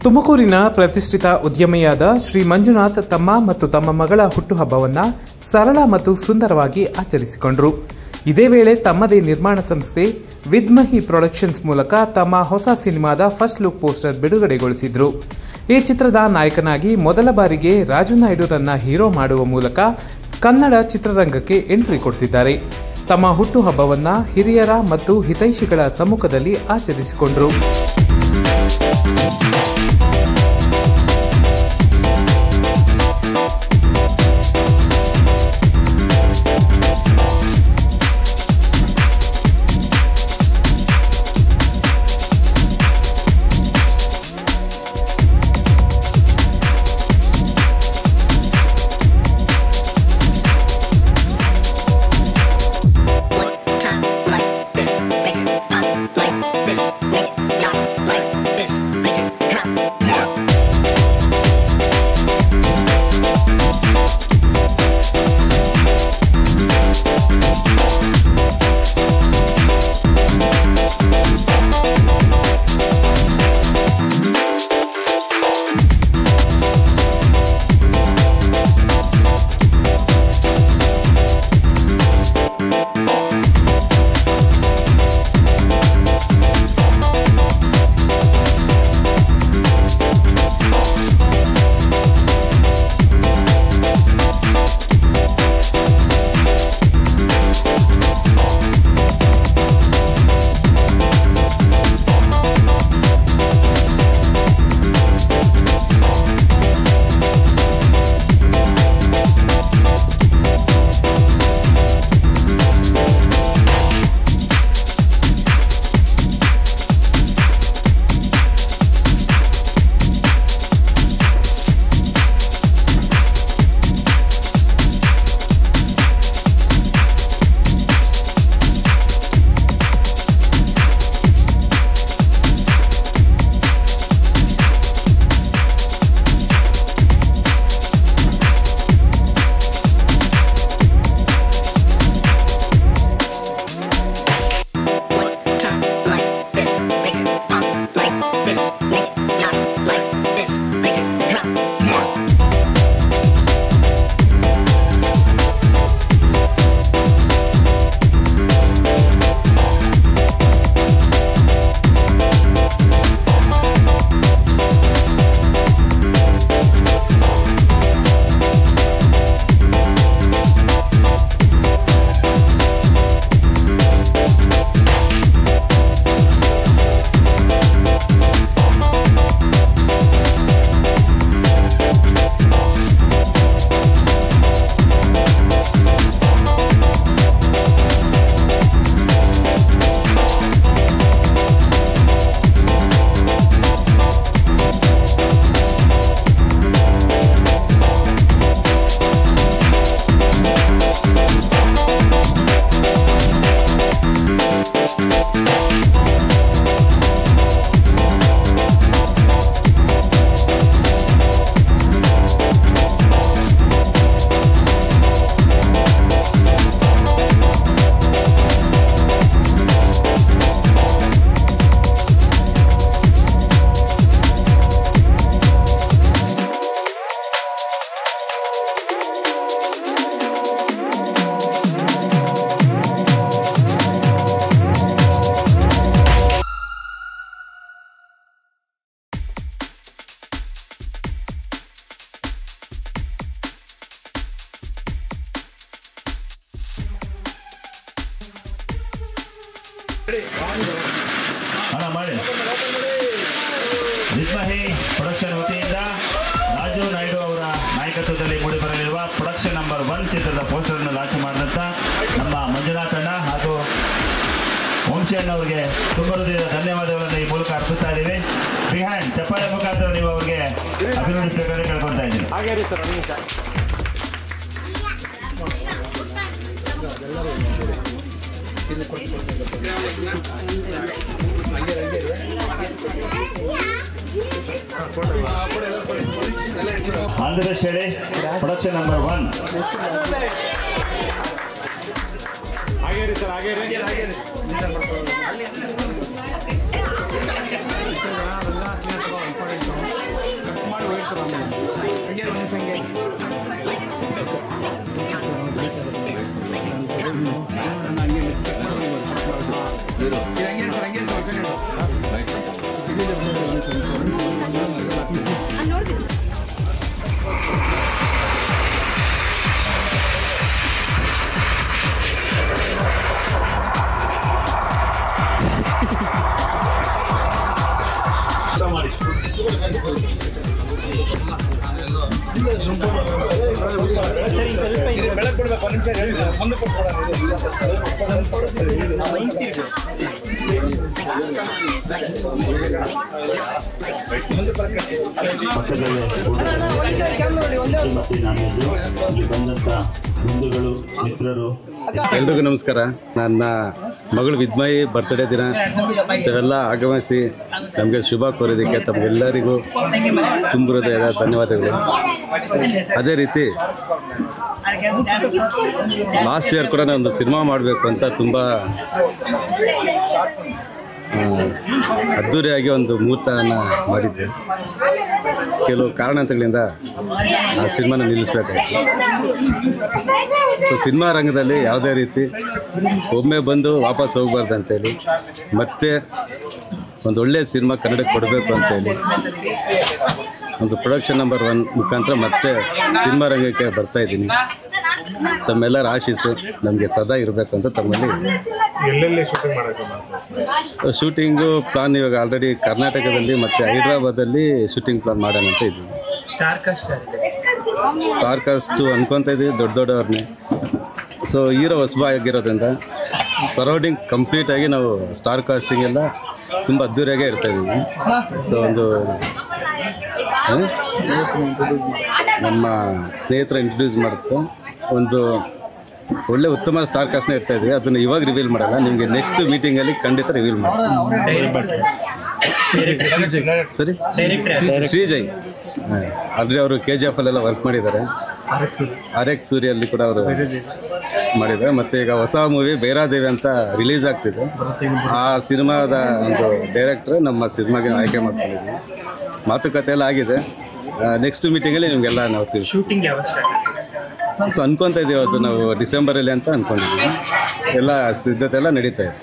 ತುಮಕೂರಿನ ಪ್ರತಿಷ್ಠಿತ ಉದ್ಯಮಿಯಾದ ಶ್ರೀ ಮಂಜುನಾಥ್ ತಮ್ಮ ಮತ್ತು ತಮ್ಮ ಮಗಳ ಹುಟ್ಟುಹಬ್ಬವನ್ನು ಸರಳ ಮತ್ತು ಸುಂದರವಾಗಿ ಆಚರಿಸಿಕೊಂಡರು. ಇದೇ ವೇಳೆ ತಮ್ಮದೇ ನಿರ್ಮಾಣ ಸಂಸ್ಥೆ ವಿದ್ಮಹಿ ಪ್ರೊಡಕ್ಷನ್ಸ್ ಮೂಲಕ ತಮ್ಮ ಹೊಸ ಸಿನಿಮಾದ ಫಸ್ಟ್ ಲುಕ್ ಪೋಸ್ಟರ್ ಬಿಡುಗಡೆಗೊಳಿಸಿದರು. ಈ ಚಿತ್ರದ ನಾಯಕನಾಗಿ ಮೊದಲ ಬಾರಿಗೆ ರಾಜು ನಾಯ್ಡುರನ್ನ ಹೀರೋ ಮಾಡುವ ಮೂಲಕ ಕನ್ನಡ ಚಿತ್ರರಂಗಕ್ಕೆ ಎಂಟ್ರಿ ಕೊಡ್ತಿದ್ದಾರೆ. ತಮ್ಮ ಹುಟ್ಟುಹಬ್ಬವನ್ನು ಹಿರಿಯರ ಮತ್ತು ಹಿತೈಷಿಗಳ ಸಮ್ಮುಖದಲ್ಲಿ ಆಚರಿಸಿಕೊಂಡರು. ವಿದ್ಮಹಿ ಪ್ರೊಡಕ್ಷನ್ ವತಿಯಿಂದ ರಾಜು ನಾಯ್ಡು ಅವರ ನಾಯಕತ್ವದಲ್ಲಿ ಮೂಡಿಬರಲಿರುವ ಪ್ರೊಡಕ್ಷನ್ ನಂಬರ್ 1 ಚಿತ್ರದ ಪೋಸ್ಟರ್ ಅನ್ನು ಲಾಂಚ್ ಮಾಡಿದಂತ ನಮ್ಮ ಮಂಜುನಾಥ್ ಅಣ್ಣ ಹಾಗೂ ವಂಶಿ ಅಣ್ಣ ಅವರಿಗೆ ತುಂಬ ಹೃದಯದ ಧನ್ಯವಾದಗಳನ್ನು ಈ ಮೂಲಕ ಅರ್ಪಿಸ್ತಾ ಇದ್ದೀವಿ. ಬಿಹೈಂಡ್ ಚಪ್ಪಾಳೆ ಮುಖಾಂತರ ನೀವು ಅವರಿಗೆ ಅಭಿನಂದಿಸಬೇಕಾದ್ರೆ ಕೇಳ್ಕೊಳ್ತಾ ಇದ್ದೀನಿ. ಆಂಧ್ರ ಶೆಳೆ ಪ್ರೊಡಕ್ಷನ್ ನಂಬರ್ 1. ಎಲ್ರಿಗೂ ನಮಸ್ಕಾರ. ನನ್ನ ಮಗಳು ವಿದ್ಮಯಿ ಬರ್ತ್ಡೇ ದಿನ ತಾವೆಲ್ಲ ಆಗಮಿಸಿ ನಮಗೆ ಶುಭ ಕೋರೋದಕ್ಕೆ ತಮಗೆಲ್ಲರಿಗೂ ತುಂಬ ಹೃದಯದ ಧನ್ಯವಾದಗಳು. ಅದೇ ರೀತಿ ಲಾಸ್ಟ್ ಇಯರ್ ಕೂಡ ನಾನು ಒಂದು ಸಿನಿಮಾ ಮಾಡಬೇಕು ಅಂತ ತುಂಬ ಅದ್ಧೂರಿಯಾಗಿ ಒಂದು ಮುಹೂರ್ತನ ಮಾಡಿದ್ದೆ. ಕೆಲವು ಕಾರಣಾಂತರಗಳಿಂದ ಆ ಸಿನಿಮಾನ ನಿಲ್ಲಿಸ್ಬೇಕಾಯ್ತು. ಸೊ ಸಿನಿಮಾ ರಂಗದಲ್ಲಿ ಯಾವುದೇ ರೀತಿ ಒಮ್ಮೆ ಬಂದು ವಾಪಸ್ ಹೋಗ್ಬಾರ್ದು ಅಂತೇಳಿ ಮತ್ತೆ ಒಂದು ಒಳ್ಳೆಯ ಸಿನಿಮಾ ಕನ್ನಡಕ್ಕೆ ಕೊಡಬೇಕು ಅಂತೇಳಿ ಒಂದು ಪ್ರೊಡಕ್ಷನ್ ನಂಬರ್ 1 ಮುಖಾಂತರ ಮತ್ತೆ ಸಿನಿಮಾ ರಂಗಕ್ಕೆ ಬರ್ತಾಯಿದ್ದೀನಿ. ತಮ್ಮೆಲ್ಲರ ಆಶೀಸ್ಸು ನಮಗೆ ಸದಾ ಇರಬೇಕು ಅಂತ ತಮ್ಮಲ್ಲಿ. ಶೂಟಿಂಗು ಪ್ಲಾನ್ ಇವಾಗ ಆಲ್ರೆಡಿ ಕರ್ನಾಟಕದಲ್ಲಿ ಮತ್ತು ಹೈದ್ರಾಬಾದಲ್ಲಿ ಶೂಟಿಂಗ್ ಪ್ಲಾನ್ ಮಾಡೋಣ ಅಂತ ಇದ್ದೀವಿ. ಸ್ಟಾರ್ ಕಾಸ್ಟು ಅನ್ಕೊತಾ ಇದ್ದೀವಿ ದೊಡ್ಡವ್ರನ್ನೇ. ಸೊ ಹೀರೋ ಹೊಸಬ ಆಗಿರೋದ್ರಿಂದ ಸರೌಂಡಿಂಗ್ ಕಂಪ್ಲೀಟಾಗಿ ನಾವು ಸ್ಟಾರ್ ಕಾಸ್ಟಿಂಗ್ ಎಲ್ಲ ತುಂಬ ಅದ್ದೂರಿಯಾಗೇ ಇರ್ತಾಯಿದ್ದೀವಿ. ಸೊ ಒಂದು ನಮ್ಮ ಸ್ನೇಹಿತರ ಇಂಟ್ರೊಡ್ಯೂಸ್ ಮಾಡುತ್ತೆ ಒಂದು ಒಳ್ಳೆ ಉತ್ತಮ ಸ್ಟಾರ್ ಕಾಸ್ಟ್ನ ಇರ್ತಾ ಇದ್ವಿ. ಅದನ್ನು ಇವಾಗ ರಿವೀಲ್ ಮಾಡಲ್ಲ, ನಿಮಗೆ ನೆಕ್ಸ್ಟ್ ಮೀಟಿಂಗಲ್ಲಿ ಖಂಡಿತ ರಿವೀಲ್ ಮಾಡ್ತೀವಿ. ಸರಿ, ಶ್ರೀಜಯ್ ಆಲ್ರೆಡಿ ಅವರು KGF ಅಲ್ಲೆಲ್ಲ ವರ್ಕ್ ಮಾಡಿದ್ದಾರೆ. RX ಸೂರ್ಯಲ್ಲಿ ಕೂಡ ಅವರು ಮಾಡಿದ್ದಾರೆ. ಮತ್ತು ಈಗ ಹೊಸ ಮೂವಿ ಭೈರಾದೇವಿ ಅಂತ ರಿಲೀಸ್ ಆಗ್ತಿದೆ. ಆ ಸಿನಿಮಾದ ಒಂದು ಡೈರೆಕ್ಟ್ರ್ ನಮ್ಮ ಸಿನಿಮಾಗೆ ಆಯ್ಕೆ ಮಾಡ್ಕೊಂಡಿದ್ವಿ. ಮಾತುಕತೆ ಎಲ್ಲ ಆಗಿದೆ. ನೆಕ್ಸ್ಟ್ ಮೀಟಿಂಗಲ್ಲಿ ನಿಮಗೆಲ್ಲ ನಾವು ಶೂಟಿಂಗ್ ಯಾವಾಗ ಸೊ ಅನ್ಕೊತಾ ಇದ್ದೀವಿ. ಅದು ನಾವು ಡಿಸೆಂಬರಲ್ಲಿ ಅಂತ ಅಂದ್ಕೊಂಡಿದ್ವಿ. ಎಲ್ಲ ಸಿದ್ಧತೆ ಎಲ್ಲ ನಡೀತಾ ಇದೆ.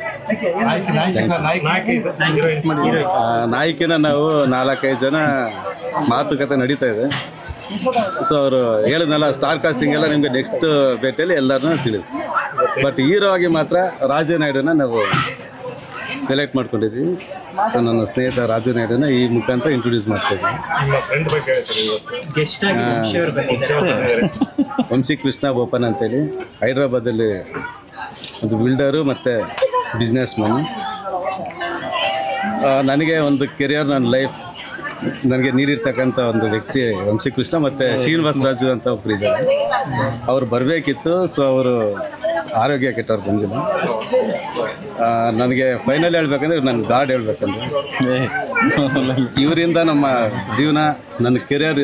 ನಾಯಕಿನ ನಾವು 4-5 ಜನ ಮಾತುಕತೆ ನಡೀತಾ ಇದೆ. ಸೊ ಅವರು ಹೇಳಿದ್ನಲ್ಲ ಸ್ಟಾರ್ ಕಾಸ್ಟಿಂಗ್ ಎಲ್ಲ ನಿಮಗೆ ನೆಕ್ಸ್ಟ್ ಭೇಟಿಯಲ್ಲಿ ಎಲ್ಲರನ್ನೂ ತಿಳಿಸ್ತೀವಿ. ಬಟ್ ಹೀರೋ ಆಗಿ ಮಾತ್ರ ರಾಜು ನಾಯ್ಡುನ ನಾವು ಸೆಲೆಕ್ಟ್ ಮಾಡ್ಕೊಂಡಿದ್ವಿ. ಸೊ ನನ್ನ ಸ್ನೇಹಿತ ರಾಜು ನಾಯ್ಡುನ ಈ ಮುಖಾಂತರ ಇಂಟ್ರೊಡ್ಯೂಸ್ ಮಾಡ್ತಾ ಇದ್ವಿ. ವಂಶಿ ಕೃಷ್ಣ ಬೋಪನ್ ಅಂತೇಳಿ ಹೈದ್ರಾಬಾದಲ್ಲಿ ಒಂದು ಬಿಲ್ಡರು ಮತ್ತು ಬಿಸ್ನೆಸ್ ಮ್ಯಾನ್. ನನಗೆ ಒಂದು ಕೆರಿಯರ್, ನನ್ನ ಲೈಫ್ ನನಗೆ ನೀಡಿರ್ತಕ್ಕಂಥ ಒಂದು ವ್ಯಕ್ತಿ ವಂಶಿ ಕೃಷ್ಣ ಮತ್ತು ಶ್ರೀನಿವಾಸ ರಾಜು ಅಂತ ಒಬ್ಬರು ಇದ್ದಾರೆ. ಅವ್ರು ಬರಬೇಕಿತ್ತು. ಸೊ ಅವರು ಆರೋಗ್ಯ ಕೆಟ್ಟವ್ರು ಬಂದಿಲ್ಲ. ನನಗೆ ಫೈನಲ್ ಹೇಳ್ಬೇಕಂದ್ರೆ ನನ್ನ ಗಾಡ್ ಹೇಳ್ಬೇಕಂದ್ರೆ ಇವರಿಂದ ನಮ್ಮ ಜೀವನ, ನನ್ನ ಕೆರಿಯರ್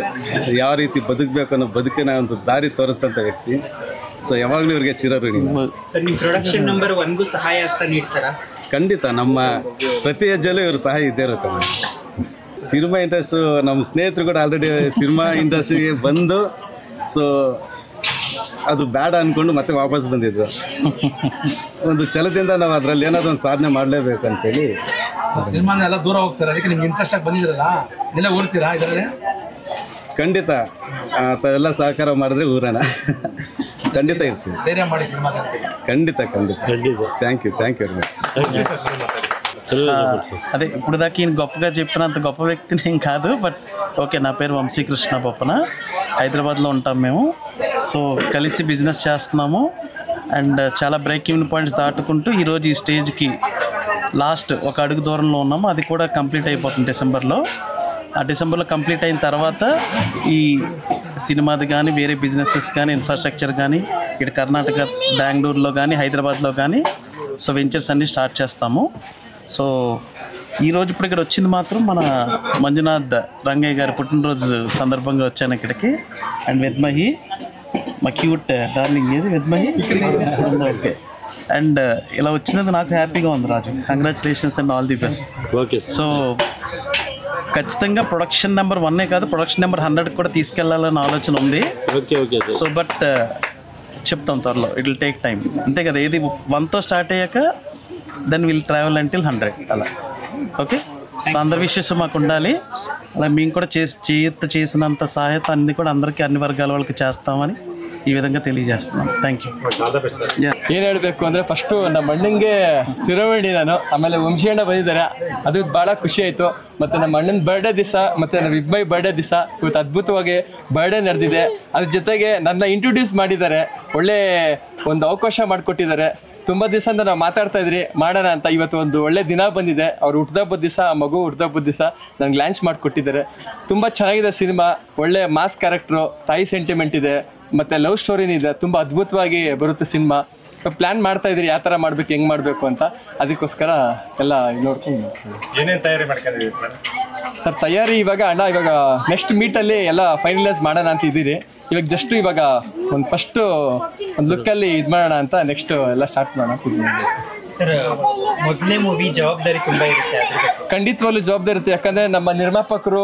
ಯಾವ ರೀತಿ ಬದುಕಬೇಕು ಅನ್ನೋ ಬದುಕಿನ ಒಂದು ದಾರಿ ತೋರಿಸ್ತಂಥ ವ್ಯಕ್ತಿ. ಸೊ ಯಾವಾಗಲೂ ಇವ್ರಿಗೆ ಚಿರಋಣಿ. ಪ್ರೊಡಕ್ಷನ್ ನಂಬರ್ 1ಗೂ ಸಹಾಯ ಹಸ್ತ ನೀಡ್ತಾರಾ? ಖಂಡಿತ ನಮ್ಮ ಪ್ರತಿ ಹೆಜ್ಜೆಲ್ಲೂ ಇವ್ರ ಸಹಾಯ ಇದ್ದೇ ಇರುತ್ತೆ. ಸಿನಿಮಾ ಇಂಡಸ್ಟ್ರಿ ನಮ್ಮ ಸ್ನೇಹಿತರು ಕೂಡ ಆಲ್ರೆಡಿ ಸಿನಿಮಾ ಇಂಡಸ್ಟ್ರಿಗೆ ಬಂದು ಸೊ ಅದು ಬೇಡ ಅಂದ್ಕೊಂಡು ಮತ್ತೆ ವಾಪಸ್ ಬಂದಿದ್ರು. ಒಂದು ಛಲದಿಂದ ನಾವು ಅದರಲ್ಲಿ ಏನಾದರೂ ಒಂದು ಸಾಧನೆ ಮಾಡಲೇಬೇಕಂತೇಳಿ ಸಿನಿಮಾನೆಲ್ಲ ದೂರ ಹೋಗ್ತಾರೆ. ಅದಕ್ಕೆ ನಿಮ್ಗೆ ಇಂಟ್ರೆಸ್ಟ್ ಆಗಿ ಬಂದಿದ್ರಲ್ಲ, ಎಲ್ಲ ಓಡ್ತೀರಾ ಇದರಲ್ಲಿ? ಖಂಡಿತ ತಾವೆಲ್ಲ ಸಹಕಾರ ಮಾಡಿದ್ರೆ ಊರಣ ಖಂಡಿತ ಇರ್ತೀವಿ. ಧೈರ್ಯ ಮಾಡಿ ಸಿನಿಮಾ. ಖಂಡಿತ ಖಂಡಿತ. Thank you very much. అదే ఇప్పుడు దాకా ఈయన గొప్పగా చెప్పినంత గొప్ప వ్యక్తిని ఏం కాదు. బట్ ఓకే, నా పేరు వంశీకృష్ణ బొప్పన. హైదరాబాద్లో ఉంటాం మేము. సో కలిసి బిజినెస్ చేస్తున్నాము. అండ్ చాలా బ్రేక్ ఈవెన్ పాయింట్స్ దాటుకుంటూ ఈరోజు ఈ స్టేజ్కి లాస్ట్ ఒక అడుగు దూరంలో ఉన్నాము. అది కూడా కంప్లీట్ అయిపోతుంది డిసెంబర్లో. ఆ డిసెంబర్లో కంప్లీట్ అయిన తర్వాత ఈ సినిమాది కానీ వేరే బిజినెసెస్ కానీ ఇన్ఫ్రాస్ట్రక్చర్ కానీ ఇక్కడ కర్ణాటక బెంగళూరులో కానీ హైదరాబాద్లో కానీ సో వెంచర్స్ అన్నీ స్టార్ట్ చేస్తాము. సో ఈరోజు ఇప్పుడు ఇక్కడ వచ్చింది మాత్రం మన మంజునాథ్ రంగయ్య గారి పుట్టినరోజు సందర్భంగా వచ్చాను ఇక్కడికి. అండ్ విద్మహి, మా క్యూట్ డార్లింగ్ ఏది విద్మహి ఓకే. అండ్ ఇలా వచ్చినందుకు నాకు హ్యాపీగా ఉంది Raju. Congratulations and all the best. Okay. So ఖచ్చితంగా ప్రొడక్షన్ నెంబర్ 1 కాదు, ప్రొడక్షన్ నెంబర్ 100 కూడా తీసుకెళ్లాలని ఆలోచన ఉంది. సో బట్ చెప్తాం త్వరలో, ఇట్ విల్ టేక్ టైం. అంతే కదా, ఏది 1తో స్టార్ట్ అయ్యాక దెన్ విల్ ట్రావెల్ అంటిల్ 100 అలా. ఓకే, సో అందరి విషయస్ మాకు ఉండాలి. అలా మేము కూడా చేసినంత సహాయత అన్ని కూడా అందరికీ, అన్ని వర్గాల వాళ్ళకి చేస్తామని ಈ ವಿಧಂಗ ತಿಳಿಯಜೇಸ್ತಾನೆ. Thank you. ಏನು ಹೇಳಬೇಕು ಅಂದರೆ ಫಸ್ಟು ನಮ್ಮ ಅಣ್ಣಂಗೆ ಚಿರವಣಿ ನಾನು, ಆಮೇಲೆ ವಂಶಿ ಅಣ್ಣ ಬಂದಿದ್ದಾರೆ, ಅದು ಭಾಳ ಖುಷಿ ಆಯಿತು. ಮತ್ತು ನಮ್ಮ ಅಣ್ಣನ ಬರ್ಡೇ ದಿವಸ ಮತ್ತು ನಮ್ಮ ವಿಗ್ಮೈ ಬರ್ಡೇ ದಿವಸ ಇವತ್ತು ಅದ್ಭುತವಾಗಿ ಬರ್ಡೇ ನಡೆದಿದೆ. ಅದ್ರ ಜೊತೆಗೆ ನನ್ನ ಇಂಟ್ರೊಡ್ಯೂಸ್ ಮಾಡಿದ್ದಾರೆ, ಒಳ್ಳೆ ಒಂದು ಅವಕಾಶ ಮಾಡಿಕೊಟ್ಟಿದ್ದಾರೆ. ತುಂಬ ದಿವಸದಿಂದ ನಾವು ಮಾತಾಡ್ತಾ ಇದ್ರಿ ಮಾಡೋಣ ಅಂತ. ಇವತ್ತು ಒಂದು ಒಳ್ಳೆ ದಿನ ಬಂದಿದೆ. ಅವ್ರು ಹುಟ್ಟಿದಬ್ಬದ ದಿವಸ, ಮಗು ಹುಟ್ಟಿದಬ್ಬದ ದಿವಸ ನನಗೆ ಲಾಂಚ್ ಮಾಡಿಕೊಟ್ಟಿದ್ದಾರೆ. ತುಂಬ ಚೆನ್ನಾಗಿದೆ ಸಿನಿಮಾ, ಒಳ್ಳೆ ಮಾಸ್ ಕ್ಯಾರೆಕ್ಟ್ರು, ತಾಯಿ ಸೆಂಟಿಮೆಂಟ್ ಇದೆ, ಮತ್ತು ಲವ್ ಸ್ಟೋರಿನೂ ಇದೆ. ತುಂಬ ಅದ್ಭುತವಾಗಿ ಬರುತ್ತೆ ಸಿನಿಮಾ. ಪ್ಲ್ಯಾನ್ ಮಾಡ್ತಾ ಇದ್ರಿ ಯಾವ ಥರ ಮಾಡಬೇಕು, ಹೆಂಗೆ ಮಾಡಬೇಕು ಅಂತ. ಅದಕ್ಕೋಸ್ಕರ ಎಲ್ಲ ನೋಡ್ಕೊಂಡು ಏನೇನು ತಯಾರಿ ಮಾಡ್ಕೊಂಡಿದ್ದೀವಿ ಸರ್? ತಯಾರಿ ಇವಾಗ ನೆಕ್ಸ್ಟ್ ಮೀಟಲ್ಲಿ ಎಲ್ಲ ಫೈನಲೈಸ್ ಮಾಡೋಣ ಅಂತ ಇದ್ದೀರಿ. ಇವಾಗ ಜಸ್ಟ್ ಇವಾಗ ಒಂದು ಫಸ್ಟು ಒಂದು ಲುಕ್ಕಲ್ಲಿ ಇದು ಮಾಡೋಣ ಅಂತ, ನೆಕ್ಸ್ಟ್ ಎಲ್ಲ ಸ್ಟಾರ್ಟ್ ಮಾಡೋಣ ಅಂತ ಇದ್ದೀನಿ. ಸರ್, ಮೊದಲನೇ ಮೂವಿ ಜವಾಬ್ದಾರಿ ತುಂಬ ಇರುತ್ತೆ. ಖಂಡಿತವಾಗ್ಲೂ ಜವಾಬ್ದಾರಿ ಇರುತ್ತೆ. ಯಾಕಂದರೆ ನಮ್ಮ ನಿರ್ಮಾಪಕರು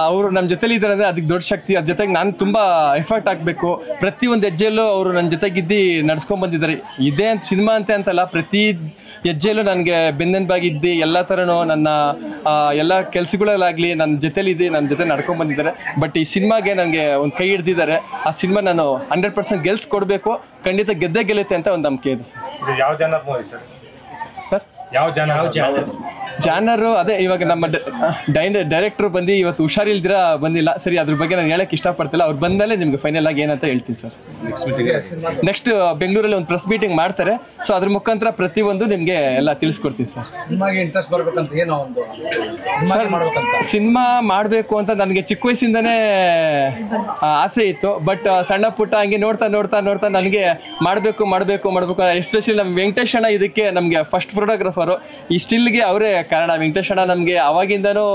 ಅವರು ನಮ್ಮ ಜೊತೆಲಿ ಇದ್ದಾರೆ ಅಂದರೆ ಅದಕ್ಕೆ ದೊಡ್ಡ ಶಕ್ತಿ. ಅದ್ರ ಜೊತೆಗೆ ನಾನು ತುಂಬ ಎಫರ್ಟ್ ಹಾಕಬೇಕು. ಪ್ರತಿಯೊಂದು ಹೆಜ್ಜೆಯಲ್ಲೂ ಅವರು ನನ್ನ ಜೊತೆಗಿದ್ದು ನಡ್ಸ್ಕೊಂಡ್ಬಂದಿದ್ದಾರೆ. ಇದೇ ಸಿನಿಮಾ ಅಂತಲ್ಲ, ಪ್ರತಿ ಹೆಜ್ಜೆಯಲ್ಲೂ ನನಗೆ ಬೆನ್ನೆಲುಬಾಗಿದ್ದು ಎಲ್ಲ ಥರನೂ ನನ್ನ ಎಲ್ಲ ಕೆಲಸಗಳಲ್ಲಾಗಲಿ ನನ್ನ ಜೊತೆಲಿದ್ದು ನನ್ನ ಜೊತೆ ನಡ್ಕೊಂಡ್ಬಂದಿದ್ದಾರೆ. ಬಟ್ ಈ ಸಿನಿಮಾಗೆ ನನಗೆ ಒಂದು ಕೈ ಹಿಡ್ದಿದ್ದಾರೆ. ಆ ಸಿನಿಮಾ ನಾನು 100% ಗೆಲ್ಸ್ಕೊಡ್ಬೇಕು, ಖಂಡಿತ ಗೆದ್ದೇ ಗೆಲ್ಲುತ್ತೆ ಅಂತ ಒಂದು ನಂಬಿಕೆ ಇದೆ ಸರ್. ಯಾವ ಜಾನರ್ ಮೂವಿ ಸರ್? ಯಾವ ಜಾನರು ಅದೇ ಇವಾಗ ನಮ್ಮ ಡೈರೆಕ್ಟರ್ ಬಂದು ಇವತ್ತು ಹುಷಾರಿಲ್ದಿರ ಬಂದಿಲ್ಲ. ಸರಿ, ಅದ್ರ ಬಗ್ಗೆ ನಾನು ಹೇಳಕ್ಕೆ ಇಷ್ಟಪಡ್ತಿಲ್ಲ. ಅವ್ರು ಬಂದಮೇಲೆ ನಿಮ್ಗೆ ಫೈನಲ್ ಆಗಿ ಏನಂತ ಹೇಳ್ತೀನಿ ಸರ್. ನೆಕ್ಸ್ಟ್ ಬೆಂಗಳೂರಲ್ಲಿ ಒಂದು ಪ್ರೆಸ್ ಮೀಟಿಂಗ್ ಮಾಡ್ತಾರೆ. ಸೊ ಅದ್ರ ಮುಖಾಂತರ ಪ್ರತಿಯೊಂದು ನಿಮಗೆ ಎಲ್ಲ ತಿಳಿಸ್ಕೊಡ್ತೀನಿ ಸರ್. ಸಿನಿಮಾಗೆ ಇಂಟ್ರೆಸ್ಟ್ ಬರ್ಬೇಕಂತ ಏನೋ ಒಂದು ಸಿನಿಮಾ ಮಾಡಬೇಕು ಅಂತ ನನಗೆ ಚಿಕ್ಕ ವಯಸ್ಸಿಂದನೇ ಆಸೆ ಇತ್ತು. ಬಟ್ ಸಣ್ಣ ಪುಟ್ಟ ಹಂಗೆ ನೋಡ್ತಾ ನನಗೆ ಮಾಡಬೇಕು. ಎಸ್ಪೆಷಲಿ ನಮ್ಮ ವೆಂಕಟೇಶ್ ಅಣ್ಣ ಇದಕ್ಕೆ ನಮಗೆ ಫಸ್ಟ್ ಫೋಟೋಗ್ರಾಫರು. ಈ ಸ್ಟಿಲ್ಗೆ ಅವರೇ ಕಾರಣ. ವೆಂಕಟೇಶ್ ಅಣ್ಣ ನಮಗೆ ಅವಾಗಿಂದನೂ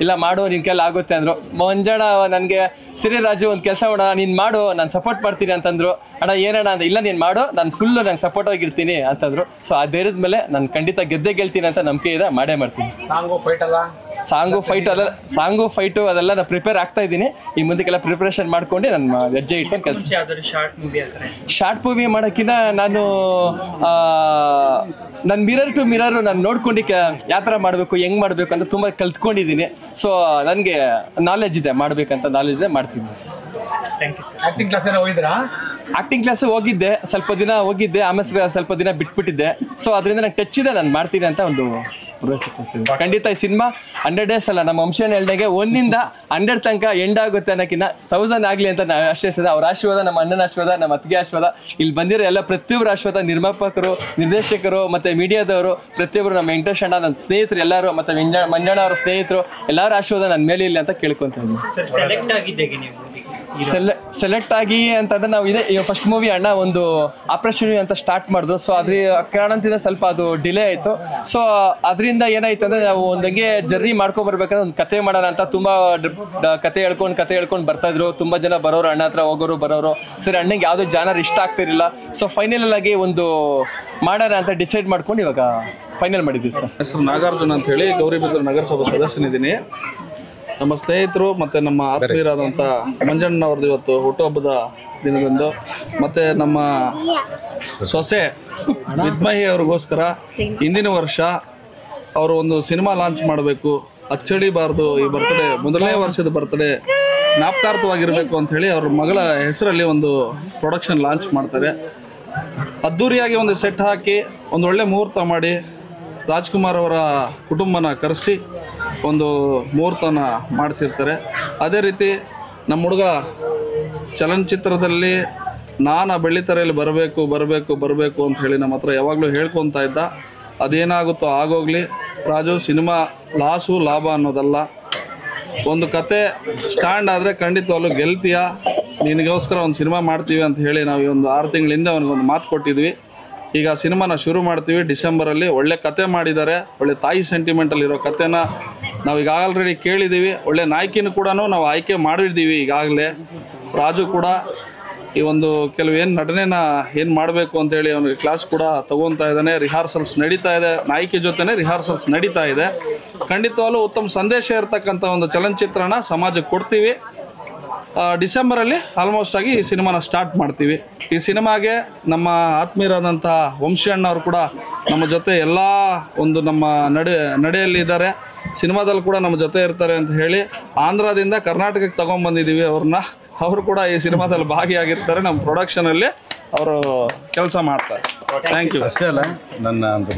ಇಲ್ಲ ಮಾಡು, ನಿನ್ನ ಕೈಲಿ ಆಗುತ್ತೆ ಅಂದರು. ಮಂಜಣ್ಣ ನನಗೆ ಸರಿ ರಾಜು ಒಂದು ಕೆಲಸ ಮಾಡ, ನೀನು ಮಾಡು, ನಾನು ಸಪೋರ್ಟ್ ಮಾಡ್ತೀನಿ ಅಂತಂದರು. ಅಣ್ಣ ಏನಣ್ಣ ಅಂದ್ರೆ, ಇಲ್ಲ ನೀನು ಮಾಡು, ನಾನು ಫುಲ್ಲು ನಂಗೆ ಸಪೋರ್ಟ್ ಆಗಿರ್ತೀನಿ ಅಂತಂದರು. ಸೊ ಆ ಧೈರ್ಯದ ಮೇಲೆ ನಾನು ಖಂಡಿತ ಗೆದ್ದೇ ಗೆಲ್ತೀನಿ ಅಂತ ನಂಬಿಕೆ ಇದೆ, ಮಾಡೇ ಮಾಡ್ತೀನಿ. ಸಾಂಗು ಫೈಟು ಅದೆಲ್ಲ ನಾನು ಪ್ರಿಪೇರ್ ಆಗ್ತಾ ಇದ್ದೀನಿ. ಈ ಮುಂದಕ್ಕೆಲ್ಲ ಪ್ರಿಪ್ರೇಷನ್ ಮಾಡ್ಕೊಂಡು ನನ್ನ ಹೆಜ್ಜೆ ಇಟ್ಕೊಂಡು ಕೆಲಸ. ಶಾರ್ಟ್ ಮೂವಿ ಮಾಡೋಕ್ಕಿಂತ ನಾನು ಮಿರರ್ ಟು ಮಿರರ್ ನಾನು ನೋಡ್ಕೊಂಡು ಯಾವ ಥರ ಮಾಡಬೇಕು, ಹೆಂಗೆ ಮಾಡಬೇಕು ಅಂತ ತುಂಬ ಕಲ್ತ್ಕೊಂಡಿದ್ದೀನಿ. ಸೊ ನನಗೆ ನಾಲೆಜ್ ಇದೆ, ಮಾಡಬೇಕಂತ ನಾಲೆಜ್ ಇದೆ, ಮಾಡ್ತೀನಿ. ಆಕ್ಟಿಂಗ್ ಕ್ಲಾಸ್ ಎಲ್ಲ ಹೋಗಿದ್ರಾ? ಆಕ್ಟಿಂಗ್ ಕ್ಲಾಸ್ ಹೋಗಿದ್ದೆ, ಸ್ವಲ್ಪ ದಿನ ಹೋಗಿದ್ದೆ, ಆಮೇಲೆ ಸ್ವಲ್ಪ ದಿನ ಬಿಟ್ಬಿಟ್ಟಿದ್ದೆ. ಸೊ ಅದರಿಂದ ನಂಗೆ ಟಚ್ ಇದೆ, ನಾನು ಮಾಡ್ತೀನಿ ಅಂತ ಒಂದು ಭರವಸೆ ಕೊಡ್ತೀನಿ. ಖಂಡಿತ ಈ ಸಿನಿಮಾ 100 ಡೇಸ್ ಅಲ್ಲ, ನಮ್ಮ ವಂಶನ ಹೇಳ್ದಂಗೆ 1 ಇಂದ 100 ತನಕ ಎಂಡ್ ಆಗುತ್ತೆ ಅನ್ನೋಕ್ಕಿಂತ 1000 ಆಗಲಿ ಅಂತ ನಾನು ಆಶ್ರಯಿಸಿದೆ. ಅವ್ರ ಆಶೀರ್ವಾದ, ನಮ್ಮ ಅಣ್ಣನ ಆಶೀರ್ವಾದ, ನಮ್ಮ ಅತ್ತಿಗೆ ಆಶೀರ್ವಾದ, ಇಲ್ಲಿ ಬಂದಿರೋ ಎಲ್ಲ ಪ್ರತಿಯೊಬ್ಬರ ಆಶೀರ್ವಾದ, ನಿರ್ಮಾಪಕರು, ನಿರ್ದೇಶಕರು ಮತ್ತು ಮೀಡಿಯಾದವರು ಪ್ರತಿಯೊಬ್ಬರು, ನಮ್ಮ ವೆಂಕಟೇಶ್ ಅಣ್ಣ, ನನ್ನ ಸ್ನೇಹಿತರು ಎಲ್ಲರೂ, ಮತ್ತು ಮಂಜಣ್ಣ ಅವರ ಸ್ನೇಹಿತರು ಎಲ್ಲರ ಆಶೀರ್ವಾದ ನನ್ನ ಮೇಲೆ ಇಲ್ಲ ಅಂತ ಕೇಳ್ಕೊತಾ ಇದ್ದೀನಿ. ಸೆಲೆಕ್ಟ್ ಆಗಿ ಅಂತಂದ್ರೆ ನಾವು ಇದೆ ಫಸ್ಟ್ ಮೂವಿ ಅಣ್ಣ ಒಂದು ಆಪರೇಷನ್ ಅಂತ ಸ್ಟಾರ್ಟ್ ಮಾಡಿದ್ರು. ಸೊ ಅದ್ರ ಕಾರಣದಿಂದ ಸ್ವಲ್ಪ ಅದು ಡಿಲೇ ಆಯಿತು. ಸೊ ಅದರಿಂದ ಏನಾಯ್ತು ಅಂದರೆ ನಾವು ಒಂದಂಗೆ ಜರ್ನಿ ಮಾಡ್ಕೊಬರ್ಬೇಕಾದ್ರೆ ಒಂದು ಕತೆ ಮಾಡೋಣ ಅಂತ ತುಂಬ ಕತೆ ಹೇಳ್ಕೊಂಡು ಬರ್ತಾಯಿದ್ರು. ತುಂಬ ಜನ ಬರೋರು, ಅಣ್ಣ ಹತ್ರ ಹೋಗೋರು ಬರೋರು. ಸರಿ, ಅಣ್ಣಂಗೆ ಯಾವುದೋ ಜಾನರ್ ಇಷ್ಟ ಆಗ್ತಿರಲಿಲ್ಲ. ಸೊ ಫೈನಲ್ ಆಗಿ ಒಂದು ಮಾಡೋಣ ಅಂತ ಡಿಸೈಡ್ ಮಾಡ್ಕೊಂಡು ಇವಾಗ ಫೈನಲ್ ಮಾಡಿದ್ವಿ ಸರ್. ಹೆಸರು ನಾಗಾರ್ಜುನ ಅಂತ ಹೇಳಿ, ಗೌರಿಬಿದೂರು ನಗರಸಭಾ ಸದಸ್ಯನಿದ್ದೀನಿ. ನಮ್ಮ ಸ್ನೇಹಿತರು ಮತ್ತು ನಮ್ಮ ಆತ್ಮೀಯರಾದಂಥ ಮಂಜಣ್ಣವ್ರದ್ದು ಇವತ್ತು ಹುಟ್ಟುಹಬ್ಬದ ದಿನದಂದು, ಮತ್ತು ನಮ್ಮ ಸೊಸೆ ವಿದ್ಮಹಿ ಅವ್ರಿಗೋಸ್ಕರ ಹಿಂದಿನ ವರ್ಷ ಅವರು ಒಂದು ಸಿನಿಮಾ ಲಾಂಚ್ ಮಾಡಬೇಕು, ಅಚ್ಚಳಿಬಾರ್ದು, ಈ ಬರ್ತಡೇ ಮೊದಲನೇ ವರ್ಷದ ಬರ್ತಡೇ ಜ್ಞಾಪಕಾರ್ಥವಾಗಿರಬೇಕು ಅಂಥೇಳಿ ಅವ್ರ ಮಗಳ ಹೆಸರಲ್ಲಿ ಒಂದು ಪ್ರೊಡಕ್ಷನ್ ಲಾಂಚ್ ಮಾಡ್ತಾರೆ. ಅದ್ಧೂರಿಯಾಗಿ ಒಂದು ಸೆಟ್ ಹಾಕಿ ಒಂದು ಒಳ್ಳೆ ಮುಹೂರ್ತ ಮಾಡಿ ರಾಜ್ಕುಮಾರ್ ಅವರ ಕುಟುಂಬನ ಕರೆಸಿ ಒಂದು ಮುಹೂರ್ತನ ಮಾಡಿಸಿರ್ತಾರೆ. ಅದೇ ರೀತಿ ನಮ್ಮ ಹುಡುಗ ಚಲನಚಿತ್ರದಲ್ಲಿ ನಾನು ಬೆಳ್ಳಿತೆರೆಯಲ್ಲಿ ಬರಬೇಕು ಅಂತ ಹೇಳಿ ನಮ್ಮ ಹತ್ರ ಯಾವಾಗಲೂ ಹೇಳ್ಕೊತಾ ಇದ್ದ. ಅದೇನಾಗುತ್ತೋ ಆಗೋಗಲಿ ರಾಜು, ಸಿನಿಮಾ ಲಾಸು ಲಾಭ ಅನ್ನೋದಲ್ಲ. ಒಂದು ಕತೆ ಸ್ಟ್ಯಾಂಡ್ ಆದರೆ ಖಂಡಿತವಾಗ್ಲೂ ಗೆಲ್ತೀಯ, ನಿನಗೋಸ್ಕರ ಒಂದು ಸಿನಿಮಾ ಮಾಡ್ತೀವಿ ಅಂತ ಹೇಳಿ ನಾವು ಒಂದು 6 ತಿಂಗಳಿಂದ ಅವನಿಗೊಂದು ಮಾತು ಕೊಟ್ಟಿದ್ವಿ. ಈಗ ಸಿನಿಮಾನ ಶುರು ಮಾಡ್ತೀವಿ ಡಿಸೆಂಬರಲ್ಲಿ. ಒಳ್ಳೆ ಕತೆ ಮಾಡಿದ್ದಾರೆ, ಒಳ್ಳೆ ತಾಯಿ ಸೆಂಟಿಮೆಂಟಲ್ಲಿರೋ ಕತೆನ ನಾವು ಈಗ ಆಲ್ರೆಡಿ ಕೇಳಿದ್ದೀವಿ. ಒಳ್ಳೆ ನಾಯಕಿನೂ ಕೂಡ ನಾವು ಆಯ್ಕೆ ಮಾಡಿದ್ದೀವಿ ಈಗಾಗಲೇ. ರಾಜು ಕೂಡ ಈ ಒಂದು ಕೆಲವು ಏನು ನಟನೆನ ಏನು ಮಾಡಬೇಕು ಅಂತೇಳಿ ಅವನಿಗೆ ಕ್ಲಾಸ್ ಕೂಡ ತಗೊತಾ ಇದ್ದಾನೆ. ರಿಹಾರ್ಸಲ್ಸ್ ನಡೀತಾ ಇದೆ, ನಾಯಕಿ ಜೊತೆನೇ ರಿಹಾರ್ಸಲ್ಸ್ ನಡೀತಾ ಇದೆ. ಖಂಡಿತವಾಗ್ಲೂ ಉತ್ತಮ ಸಂದೇಶ ಇರತಕ್ಕಂಥ ಒಂದು ಚಲನಚಿತ್ರನ ಸಮಾಜಕ್ಕೆ ಕೊಡ್ತೀವಿ. ಡಿಸೆಂಬರಲ್ಲಿ ಆಲ್ಮೋಸ್ಟ್ ಆಗಿ ಈ ಸಿನಿಮಾನ ಸ್ಟಾರ್ಟ್ ಮಾಡ್ತೀವಿ. ಈ ಸಿನಿಮಾಗೆ ನಮ್ಮ ಆತ್ಮೀಯರಾದಂಥ ವಂಶಿ ಅಣ್ಣವ್ರು ಕೂಡ ನಮ್ಮ ಜೊತೆ ಎಲ್ಲ ಒಂದು ನಮ್ಮ ನಡೆಯಲ್ಲಿ ಇದ್ದಾರೆ. ಸಿನಿಮಾದಲ್ಲಿ ಕೂಡ ನಮ್ಮ ಜೊತೆ ಇರ್ತಾರೆ ಅಂತ ಹೇಳಿ ಆಂಧ್ರದಿಂದ ಕರ್ನಾಟಕಕ್ಕೆ ತಗೊಂಡ್ಬಂದಿದ್ದೀವಿ ಅವ್ರನ್ನ. ಅವರು ಕೂಡ ಈ ಸಿನಿಮಾದಲ್ಲಿ ಭಾಗಿಯಾಗಿರ್ತಾರೆ. ನಮ್ಮ ಪ್ರೊಡಕ್ಷನಲ್ಲಿ ಅವರು ಕೆಲಸ ಮಾಡ್ತಾರೆ. Thank you. ಅಷ್ಟೇ ಅಲ್ಲ, ನನ್ನ ಒಂದು